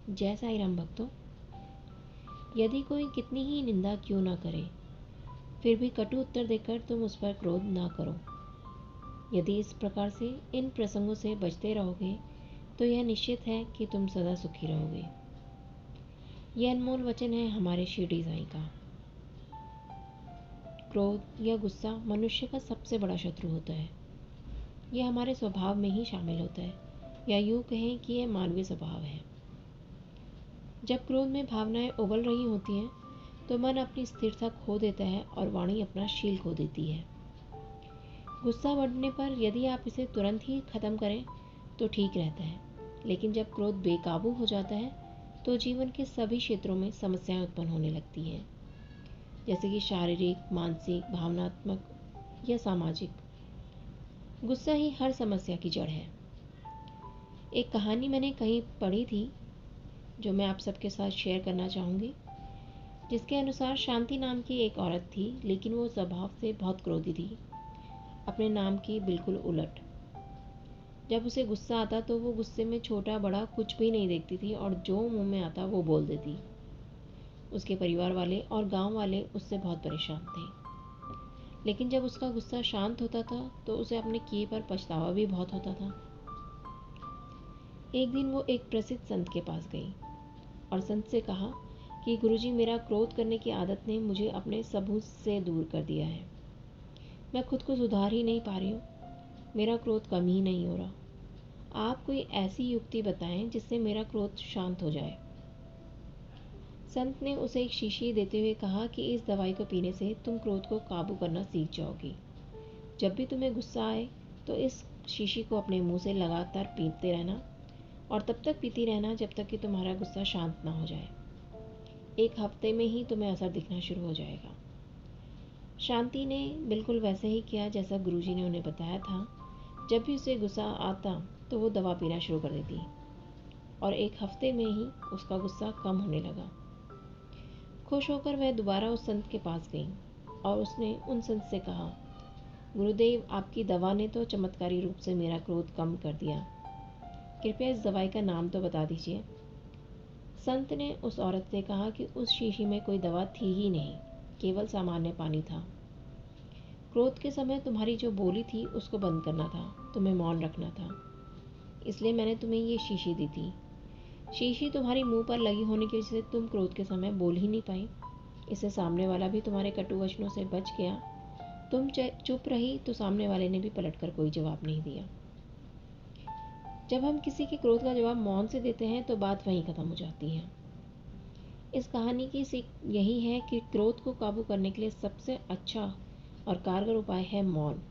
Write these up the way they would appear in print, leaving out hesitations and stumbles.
जय साईं राम भक्तों। यदि कोई कितनी ही निंदा क्यों ना करे, फिर भी कटु उत्तर देकर तुम उस पर क्रोध ना करो। यदि इस प्रकार से इन प्रसंगों से बचते रहोगे तो यह निश्चित है कि तुम सदा सुखी रहोगे। यह अनमोल वचन है हमारे शिरडी साईं का। क्रोध या गुस्सा मनुष्य का सबसे बड़ा शत्रु होता है। यह हमारे स्वभाव में ही शामिल होता है, या यूँ कहें कि यह मानवीय स्वभाव है। जब क्रोध में भावनाएं उगल रही होती हैं तो मन अपनी स्थिरता खो देता है और वाणी अपना शील खो देती है। गुस्सा बढ़ने पर यदि आप इसे तुरंत ही खत्म करें तो ठीक रहता है, लेकिन जब क्रोध बेकाबू हो जाता है तो जीवन के सभी क्षेत्रों में समस्याएं उत्पन्न होने लगती हैं, जैसे कि शारीरिक, मानसिक, भावनात्मक या सामाजिक। गुस्सा ही हर समस्या की जड़ है। एक कहानी मैंने कहीं पढ़ी थी जो मैं आप सबके साथ शेयर करना चाहूँगी, जिसके अनुसार शांति नाम की एक औरत थी, लेकिन वो स्वभाव से बहुत क्रोधी थी, अपने नाम की बिल्कुल उलट। जब उसे गुस्सा आता तो वो गुस्से में छोटा बड़ा कुछ भी नहीं देखती थी और जो मुंह में आता वो बोल देती। उसके परिवार वाले और गांव वाले उससे बहुत परेशान थे, लेकिन जब उसका गुस्सा शांत होता था तो उसे अपने किए पर पछतावा भी बहुत होता था। एक दिन वो एक प्रसिद्ध संत के पास गई और संत से कहा कि गुरुजी, मेरा क्रोध करने की आदत ने मुझे अपने सबूत से दूर कर दिया है। मैं खुद को सुधार ही नहीं पा रही हूँ, मेरा क्रोध कम ही नहीं हो रहा। आप कोई ऐसी युक्ति बताएं जिससे मेरा क्रोध शांत हो जाए। संत ने उसे एक शीशी देते हुए कहा कि इस दवाई को पीने से तुम क्रोध को काबू करना सीख जाओगी। जब भी तुम्हें गुस्सा आए तो इस शीशी को अपने मुंह से लगातार पीते रहना और तब तक पीती रहना जब तक कि तुम्हारा गुस्सा शांत ना हो जाए। 1 हफ्ते में ही तुम्हें असर दिखना शुरू हो जाएगा। शांति ने बिल्कुल वैसे ही किया जैसा गुरुजी ने उन्हें बताया था। जब भी उसे गुस्सा आता तो वो दवा पीना शुरू कर देती और 1 हफ्ते में ही उसका गुस्सा कम होने लगा। खुश होकर वह दोबारा उस संत के पास गई और उसने उन संत से कहा, गुरुदेव, आपकी दवा ने तो चमत्कारी रूप से मेरा क्रोध कम कर दिया। कृपया इस दवाई का नाम तो बता दीजिए। संत ने उस औरत से कहा कि उस शीशी में कोई दवा थी ही नहीं, केवल सामान्य पानी था। क्रोध के समय तुम्हारी जो बोली थी उसको बंद करना था, तुम्हें मौन रखना था, इसलिए मैंने तुम्हें ये शीशी दी थी। शीशी तुम्हारी मुंह पर लगी होने की वजह से तुम क्रोध के समय बोल ही नहीं पाई। इससे सामने वाला भी तुम्हारे कटु वचनों से बच गया। तुम चुप रही तो सामने वाले ने भी पलटकर कोई जवाब नहीं दिया। जब हम किसी के क्रोध का जवाब मौन से देते हैं तो बात वहीं खत्म हो जाती है। इस कहानी की सीख यही है कि क्रोध को काबू करने के लिए सबसे अच्छा और कारगर उपाय है मौन।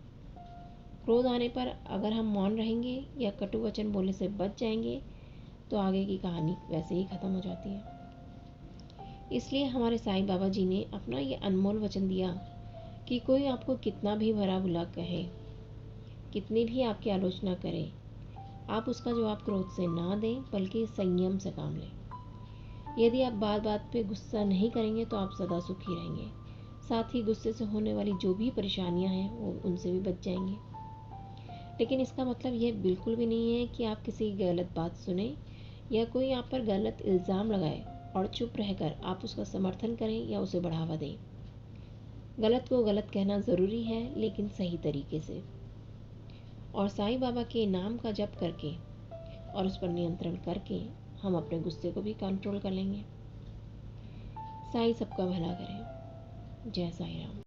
क्रोध आने पर अगर हम मौन रहेंगे या कटु वचन बोलने से बच जाएंगे तो आगे की कहानी वैसे ही खत्म हो जाती है। इसलिए हमारे साईं बाबा जी ने अपना ये अनमोल वचन दिया कि कोई आपको कितना भी भला बुला कहे, कितनी भी आपकी आलोचना करे, आप उसका जवाब क्रोध से ना दें बल्कि संयम से काम लें। यदि आप बात बात पे गुस्सा नहीं करेंगे तो आप सदा सुखी रहेंगे। साथ ही गुस्से से होने वाली जो भी परेशानियां हैं वो उनसे भी बच जाएंगे। लेकिन इसका मतलब यह बिल्कुल भी नहीं है कि आप किसी की गलत बात सुने या कोई आप पर गलत इल्ज़ाम लगाए और चुप रहकर आप उसका समर्थन करें या उसे बढ़ावा दें। गलत को गलत कहना ज़रूरी है, लेकिन सही तरीके से, और साईं बाबा के नाम का जप करके और उस पर नियंत्रण करके हम अपने गुस्से को भी कंट्रोल कर लेंगे। साईं सबका भला करें। जय साईं राम।